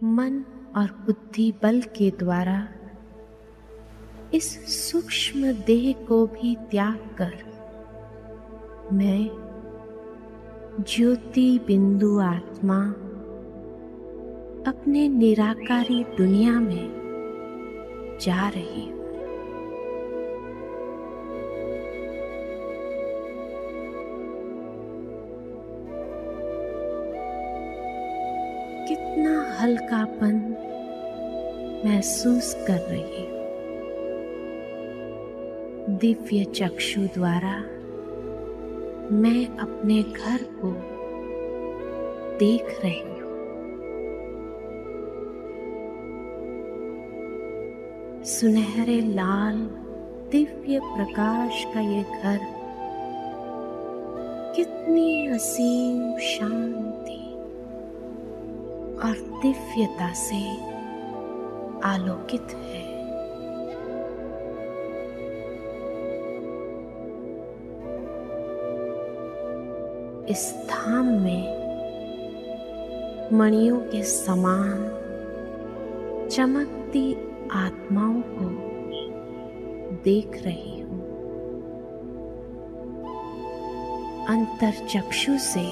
मन और बुद्धि बल के द्वारा इस सूक्ष्म देह को भी त्याग कर मैं ज्योति बिंदु आत्मा अपने निराकारी दुनिया में जा रही हूँ। कितना हल्कापन महसूस कर रही हूँ। दिव्य चक्षु द्वारा मैं अपने घर को देख रही हूँ। सुनहरे लाल दिव्य प्रकाश का ये घर कितनी असीम शांति और दिव्यता से आलोकित है। इस धाम में मणियों के समान चमकती आत्माओं को देख रही हूँ। अंतर्चक्षु से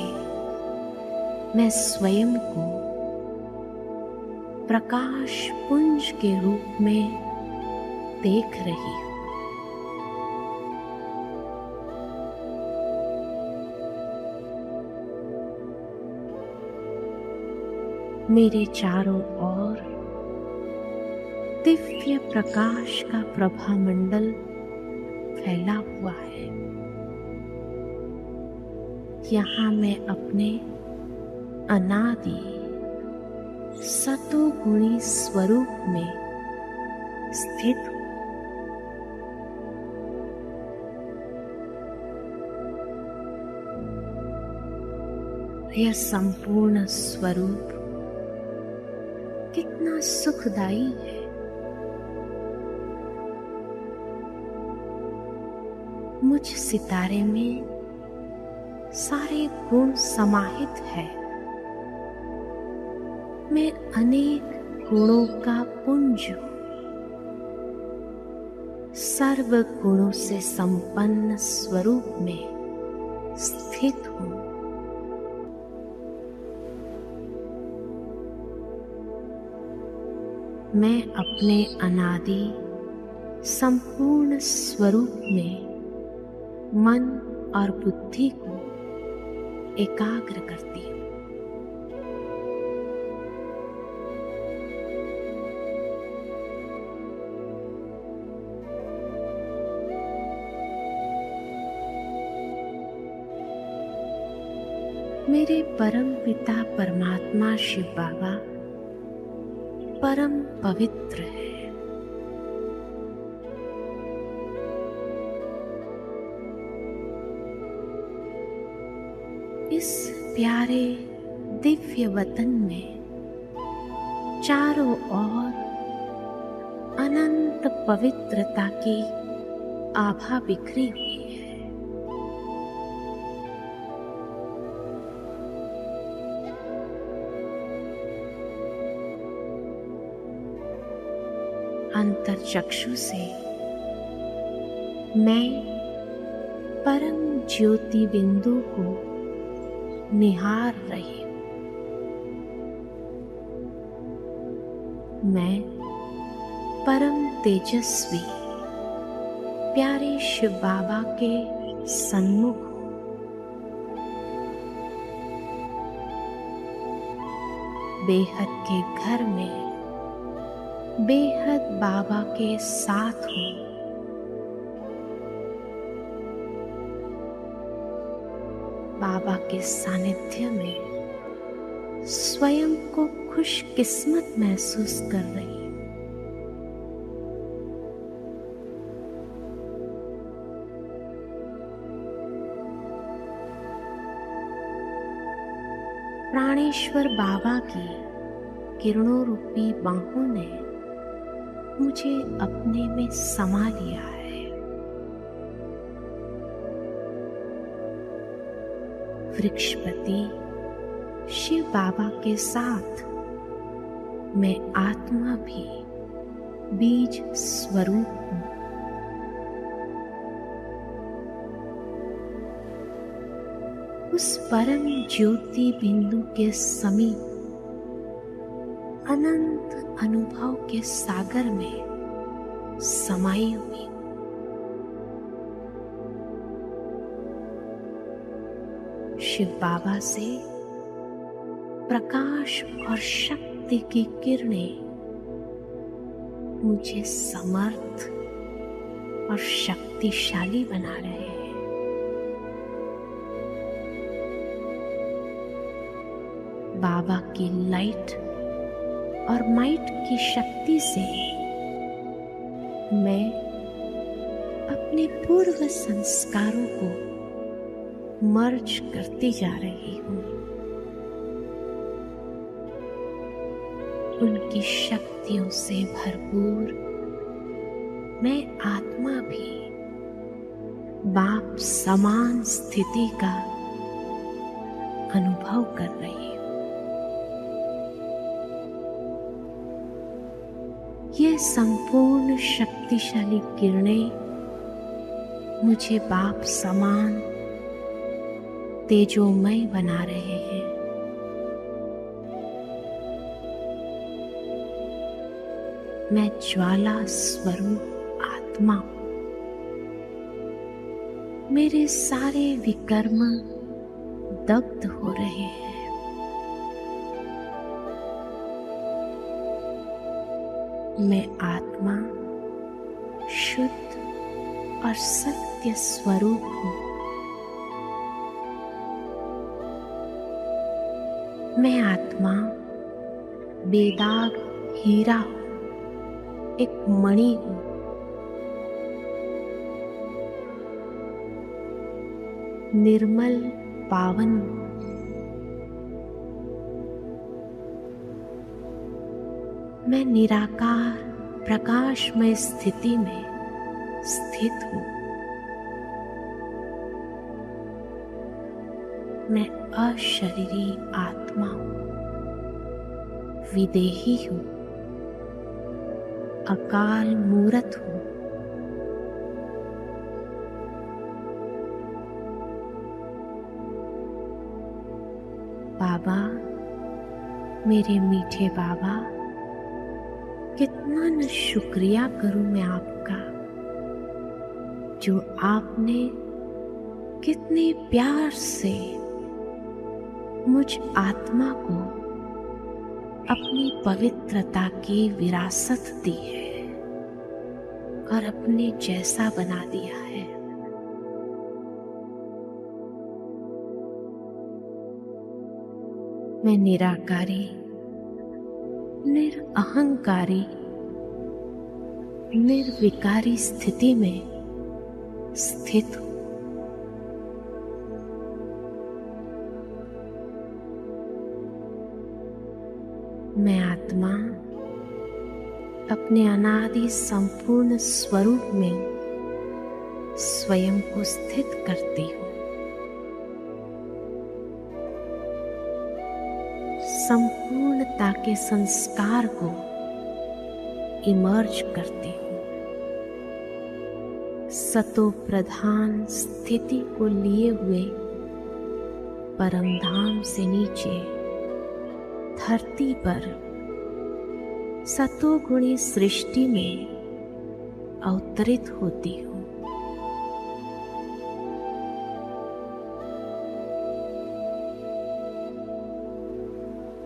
मैं स्वयं को प्रकाश पुंज के रूप में देख रही हूँ। मेरे चारों ओर दिव्य प्रकाश का प्रभामंडल फैला हुआ है। यहाँ मैं अपने अनादि सतोगुणी स्वरूप में स्थित हूँ। यह संपूर्ण स्वरूप कितना सुखदाई है। मुझ सितारे में सारे गुण समाहित है। मैं अनेक गुणों का पुंज हूँ। सर्व गुणों से संपन्न स्वरूप में स्थित हूँ। मैं अपने अनादि संपूर्ण स्वरूप में मन और बुद्धि को एकाग्र करती हूँ। मेरे परम पिता परमात्मा शिव बाबा परम पवित्र है। इस प्यारे दिव्य वतन में चारों ओर अनंत पवित्रता की आभा बिखरी हुई है। अंतर्चक्षु से मैं परम ज्योति बिंदु को निहार रही हूँ। मैं परम तेजस्वी प्यारे शिव बाबा के सन्मुख हूँ। बेहद के घर में बेहद बाबा के साथ हूँ। बाबा के सानिध्य में स्वयं को खुशकिस्मत महसूस कर रही हूँ। प्राणेश्वर बाबा की किरणों रूपी बाहों ने मुझे अपने में समा लिया है। वृक्षपति शिव बाबा के साथ मैं आत्मा भी बीज स्वरूप हूँ। उस परम ज्योति बिंदु के समीप अनंत अनुभव के सागर में समाई हुई हूँ। शिव बाबा से प्रकाश और शक्ति की किरणें मुझे समर्थ और शक्तिशाली बना रहे हैं। बाबा की लाइट और माइट की शक्ति से मैं अपने पूर्व संस्कारों को मर्ज करती जा रही हूँ। उनकी शक्तियों से भरपूर मैं आत्मा भी बाप समान स्थिति का अनुभव कर रही हूँ। ये संपूर्ण शक्तिशाली किरणें मुझे बाप समान तेजोमय बना रहे हैं। मैं ज्वाला स्वरूप आत्मा हूं। मेरे सारे विकर्म दग्ध हो रहे हैं। मैं आत्मा शुद्ध और सत्य स्वरूप हूँ। मैं आत्मा बेदाग हीरा हूँ, एक मणि हूँ। निर्मल पावन हूँ। मैं निराकार प्रकाशमय स्थिति में स्थित हूँ। मैं अशरीरी आत्मा हूँ, विदेही हूँ, अकाल मूरत हूँ। बाबा, मेरे मीठे बाबा, कितना न शुक्रिया करूं मैं आपका, जो आपने कितने प्यार से मुझ आत्मा को अपनी पवित्रता की विरासत दी है और अपने जैसा बना दिया है। मैं निराकारी, निरअहंकारी, निर्विकारी स्थिति में स्थित हूँ। मैं आत्मा अपने अनादि संपूर्ण स्वरूप में स्वयं को स्थित करती हूँ। संपूर्णता के संस्कार को इमर्ज करती हूँ। सतो प्रधान स्थिति को लिए हुए परमधाम से नीचे धरती पर सतोगुणी सृष्टि में अवतरित होती हूँ।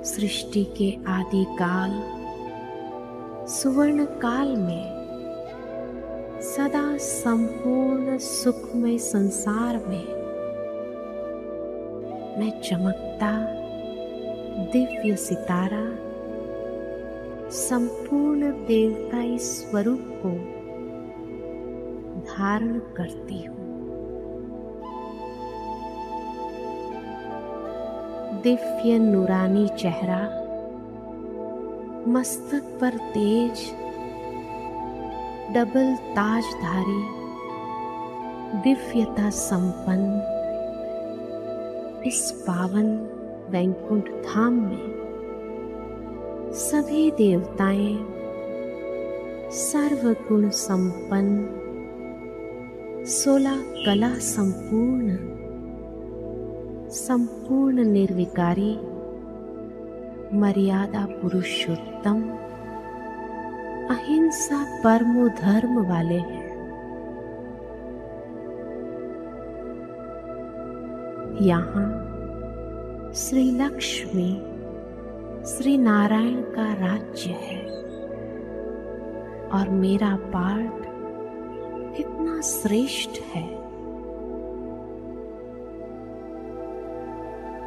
सृष्टि के आदि काल सुवर्ण काल में सदा संपूर्ण सुखमय संसार में मैं चमकता दिव्य सितारा संपूर्ण देवताई स्वरूप को धारण करती हूँ। दिव्य नूरानी चेहरा, मस्तक पर तेज, डबल ताजधारी, दिव्यता संपन्न इस पावन वैकुंठ धाम में सभी देवताएं सर्वगुण संपन्न, 16 कला संपूर्ण, संपूर्ण निर्विकारी, मर्यादा पुरुषोत्तम, अहिंसा परमो धर्म वाले हैं। यहाँ श्री लक्ष्मी, श्री नारायण का राज्य है और मेरा पार्ट कितना श्रेष्ठ है।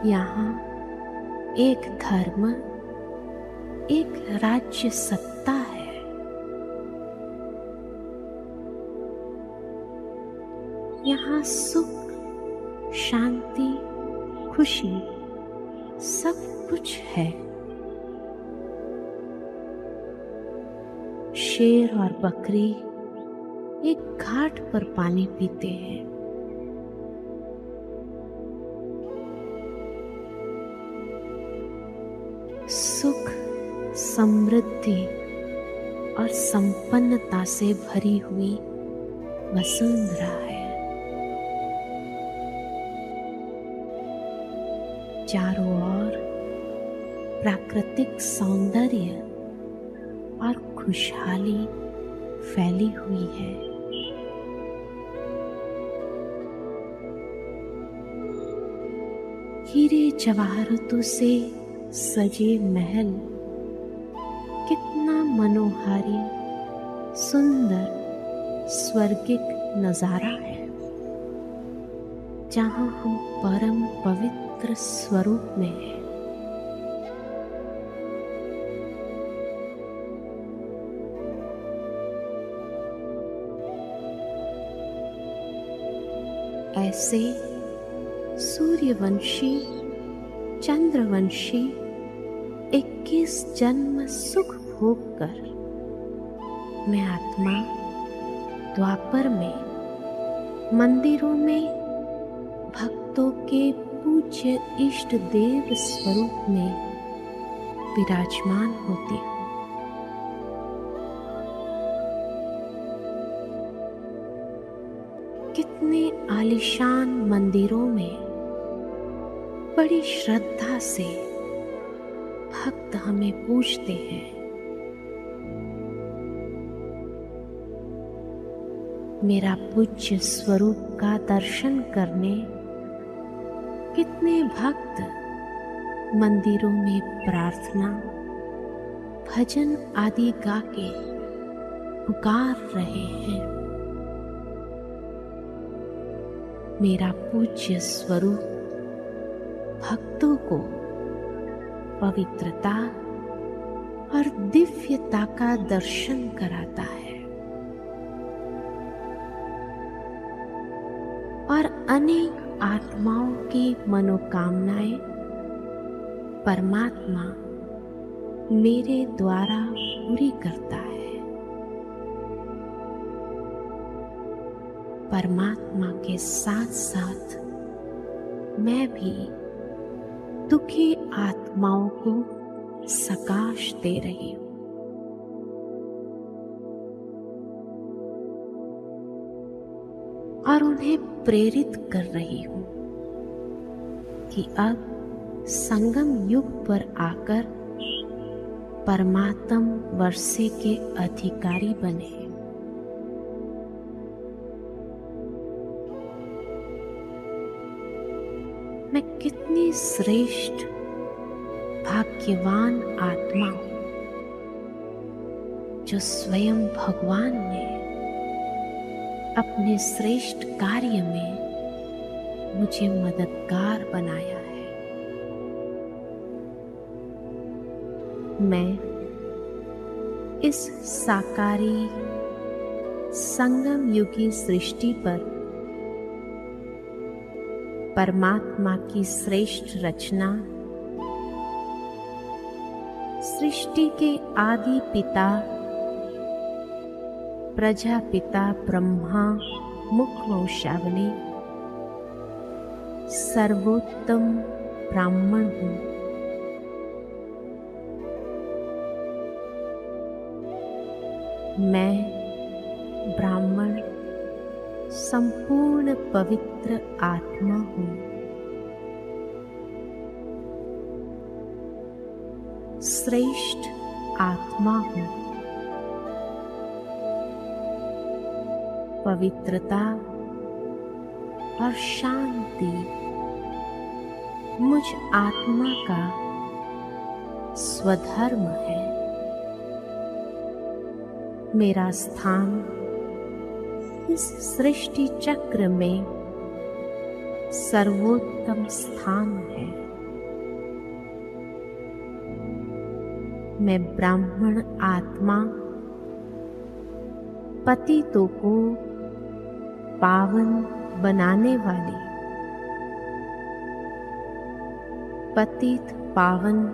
यहाँ एक धर्म, एक राज्य सत्ता है। यहाँ सुख, शांति, खुशी सब कुछ है। शेर और बकरी एक घाट पर पानी पीते हैं। सुख, समृद्धि और संपन्नता से भरी हुई वसुंधरा है। चारों ओर प्राकृतिक सौंदर्य और खुशहाली फैली हुई है। हीरे जवाहरातों से सजे महल कितना मनोहारी, सुंदर, स्वर्गिक नजारा है, जहां हम परम पवित्र स्वरूप में हैं। ऐसे सूर्यवंशी, चंद्रवंशी 21 जन्म सुख भोग कर मैं आत्मा द्वापर में मंदिरों में भक्तों के पूज्य इष्ट देव स्वरूप में विराजमान होती हूँ। कितने आलीशान मंदिरों में बड़ी श्रद्धा से भक्त हमें पूजते हैं। मेरा पूज्य स्वरूप का दर्शन करने कितने भक्त मंदिरों में प्रार्थना, भजन आदि गा के पुकार रहे हैं। मेरा पूज्य स्वरूप भक्तों को पवित्रता और दिव्यता का दर्शन कराता है और अनेक आत्माओं की मनोकामनाएं परमात्मा मेरे द्वारा पूरी करता है। परमात्मा के साथ साथ मैं भी दुखी आत्माओं को सकाश दे रही हूँ। और उन्हें प्रेरित कर रही हूँ कि अब संगम युग पर आकर परमात्म वर्षे के अधिकारी बने। मैं कितनी श्रेष्ठ भाग्यवान आत्मा हूँ जो स्वयं भगवान ने अपने श्रेष्ठ कार्य में मुझे मददगार बनाया है। मैं इस साकारी संगम युगी सृष्टि पर परमात्मा की श्रेष्ठ रचना, सृष्टि के आदि पिता प्रजापिता ब्रह्मा मुख वंशावली सर्वोत्तम ब्राह्मण हूँ। मैं ब्राह्मण संपूर्ण पवित्र आत्मा हूँ। श्रेष्ठ आत्मा हूँ। पवित्रता और शांति मुझ आत्मा का स्वधर्म है। मेरा स्थान इस सृष्टि चक्र में सर्वोत्तम स्थान है। मैं ब्राह्मण आत्मा पतितों को पावन बनाने वाली पतित पावन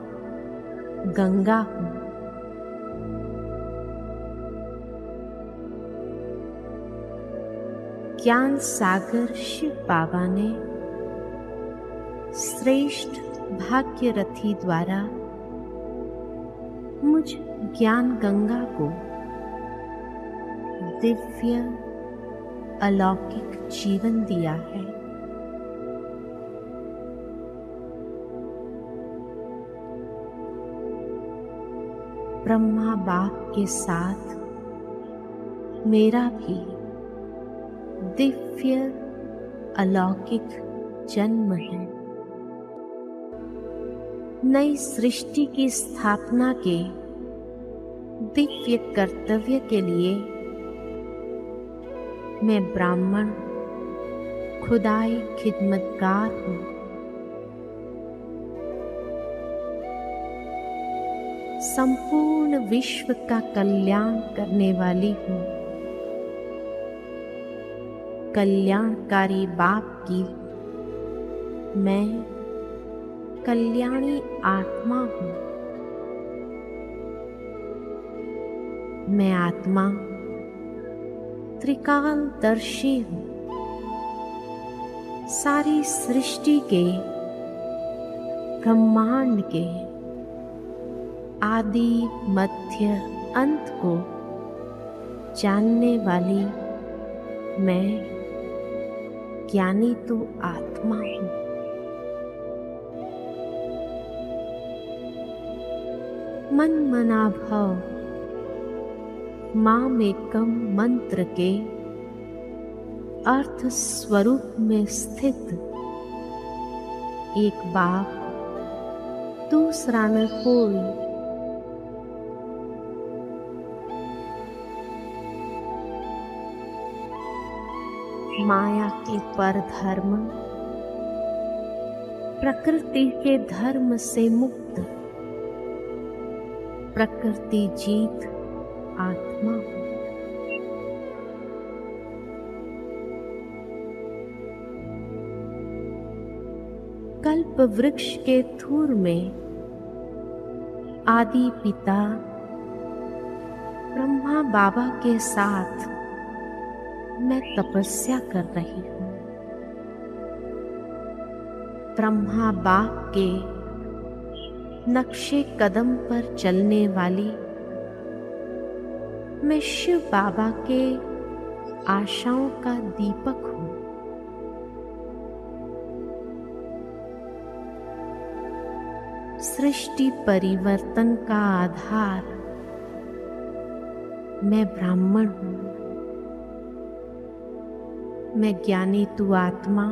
गंगा हूँ। ज्ञान सागर शिव बाबा ने श्रेष्ठ भाग्यरथी द्वारा मुझ ज्ञान गंगा को दिव्य अलौकिक जीवन दिया है। ब्रह्मा बाप के साथ मेरा भी दिव्य अलौकिक जन्म है। नई सृष्टि की स्थापना के दिव्य कर्तव्य के लिए मैं ब्राह्मण खुदाई खिदमतगार हूँ। संपूर्ण विश्व का कल्याण करने वाली हूँ। कल्याणकारी बाप की मैं कल्याणी आत्मा हूँ। मैं आत्मा त्रिकालदर्शी हूँ। सारी सृष्टि के ब्रह्मांड के आदि मध्य अंत को जानने वाली मैं ज्ञानी तो आत्मा हूँ। मन मना भव माम एकम मंत्र के अर्थ स्वरूप में स्थित एक बाप दूसरा न कोई। माया के पर धर्म प्रकृति के धर्म से मुक्त प्रकृति जीत आत्मा हूँ। कल्प वृक्ष के धूर में आदि पिता ब्रह्मा बाबा के साथ मैं तपस्या कर रही हूँ। ब्रह्मा बाप के नक्शे कदम पर चलने वाली मैं शिव बाबा के आशाओं का दीपक हूँ। सृष्टि परिवर्तन का आधार मैं ब्राह्मण हूँ। मैं ज्ञानी तू आत्मा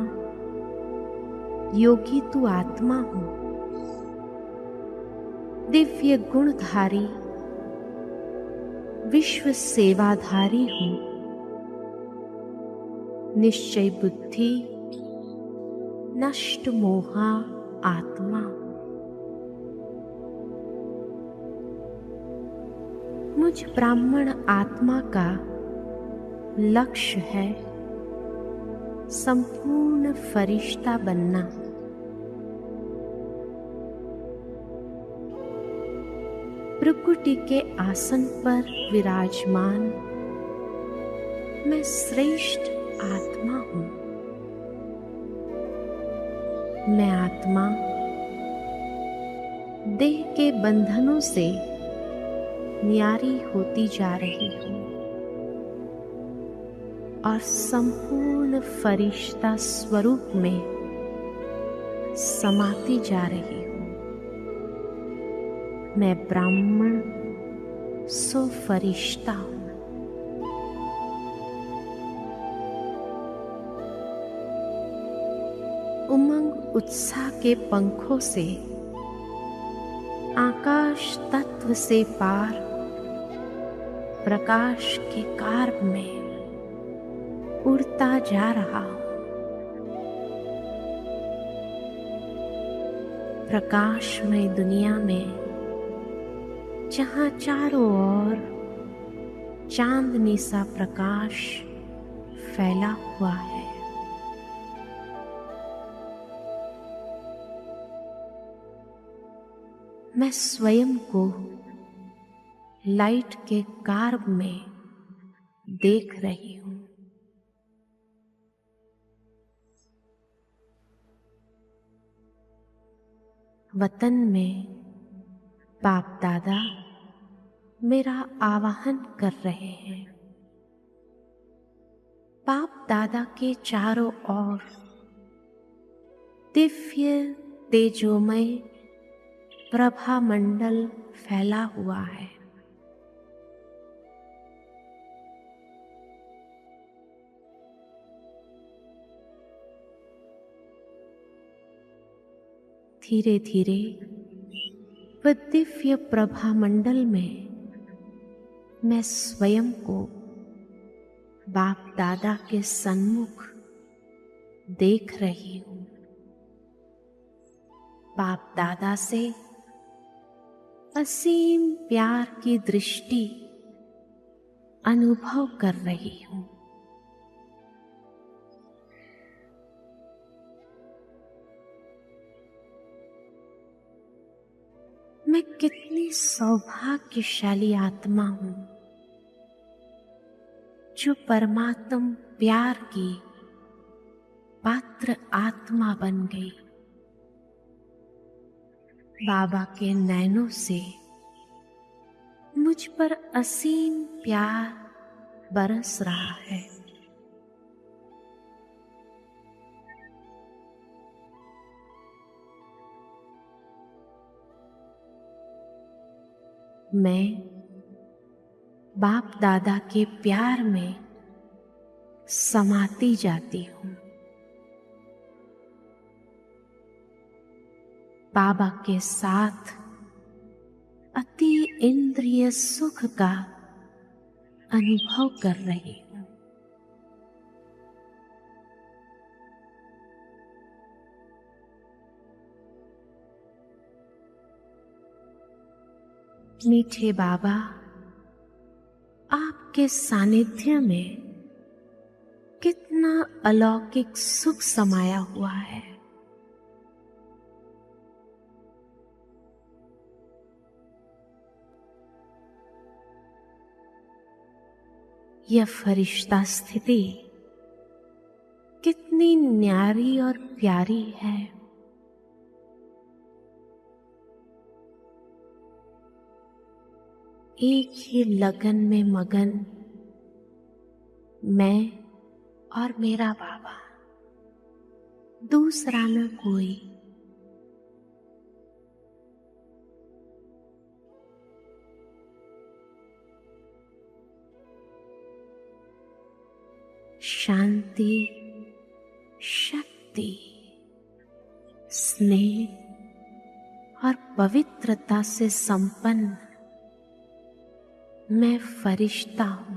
योगी तू आत्मा हूँ। दिव्य गुणधारी विश्व सेवाधारी हूँ। निश्चय बुद्धि नष्ट मोहा आत्मा हूँ। मुझ ब्राह्मण आत्मा का लक्ष्य है संपूर्ण फरिश्ता बनना। भृकुटी के आसन पर विराजमान मैं श्रेष्ठ आत्मा हूँ। मैं आत्मा देह के बंधनों से न्यारी होती जा रही हूँ और संपूर्ण फरिश्ता स्वरूप में समाती जा रही हूँ। मैं ब्राह्मण सो फरिश्ता हूँ। उमंग उत्साह के पंखों से आकाश तत्व से पार प्रकाश के कार्ब में उड़ता जा रहा हूं। प्रकाशमय दुनिया में जहां चारों ओर चांदनी सा प्रकाश फैला हुआ है, मैं स्वयं को लाइट के कार्ब में देख रही हूं। वतन में बाप दादा मेरा आवाहन कर रहे हैं। बाप दादा के चारों ओर दिव्य तेजोमय प्रभा मंडल फैला हुआ है। धीरे धीरे वह दिव्य प्रभा मंडल में मैं स्वयं को बाप दादा के सन्मुख देख रही हूं। बाप दादा से असीम प्यार की दृष्टि अनुभव कर रही हूं। मैं कितनी सौभाग्यशाली आत्मा हूं जो परमात्म प्यार की पात्र आत्मा बन गई। बाबा के नैनों से मुझ पर असीम प्यार बरस रहा है। मैं बाप दादा के प्यार में समाती जाती हूँ। बाबा के साथ अति इंद्रिय सुख का अनुभव कर रही हूँ। मीठे बाबा, आपके सानिध्य में कितना अलौकिक सुख समाया हुआ है। यह फरिश्ता स्थिति कितनी न्यारी और प्यारी है। एक ही लगन में मगन मैं और मेरा बाबा, दूसरा न कोई। शांति, शक्ति, स्नेह और पवित्रता से संपन्न मैं फरिश्ता हूं।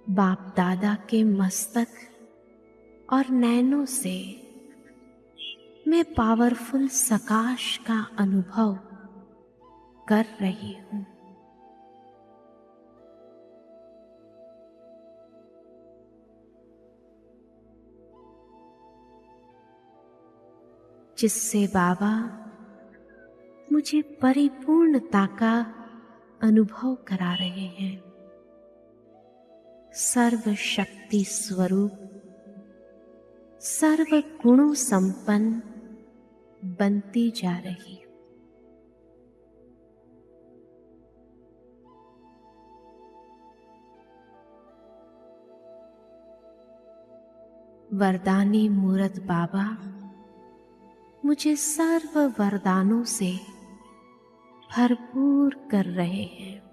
बाप दादा के मस्तक और नैनों से मैं पावरफुल सकाश का अनुभव कर रही हूं। जिससे बाबा मुझे परिपूर्णता का अनुभव करा रहे हैं। सर्व शक्ति स्वरूप, सर्व गुणों संपन्न बनती जा रही हूं। वरदानी मूरत बाबा मुझे सर्व वरदानों से भरपूर कर रहे हैं।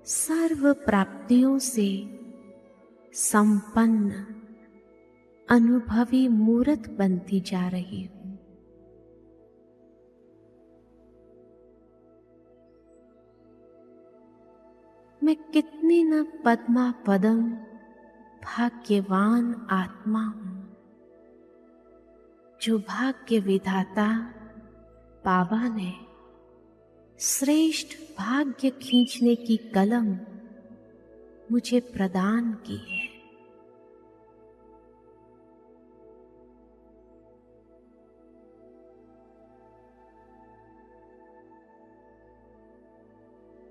सर्व प्राप्तियों से संपन्न अनुभवी मूरत बनती जा रही हूं। मैं कितनी न पद्मा पदम भाग्यवान आत्मा हूं, जो भाग्य विधाता बाबा ने श्रेष्ठ भाग्य खींचने की कलम मुझे प्रदान की है।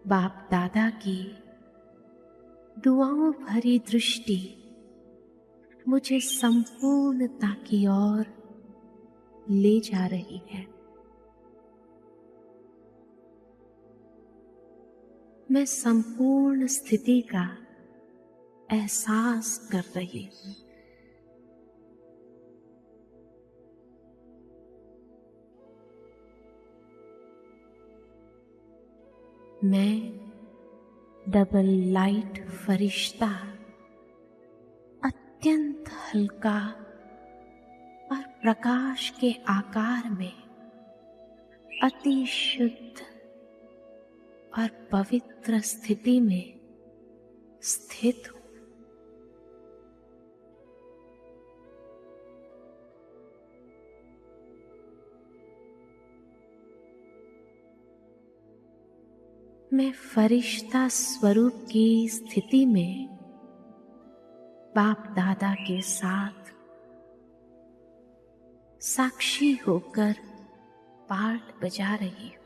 बाप दादा की दुआओं भरी दृष्टि मुझे संपूर्णता की ओर ले जा रही है। मैं संपूर्ण स्थिति का एहसास कर रही हूं। मैं डबल लाइट फरिश्ता अत्यंत हल्का और प्रकाश के आकार में अति शुद्ध और पवित्र स्थिति में स्थित हूं। मैं फरिश्ता स्वरूप की स्थिति में बाप दादा के साथ साक्षी होकर पार्ट बजा रही हूं।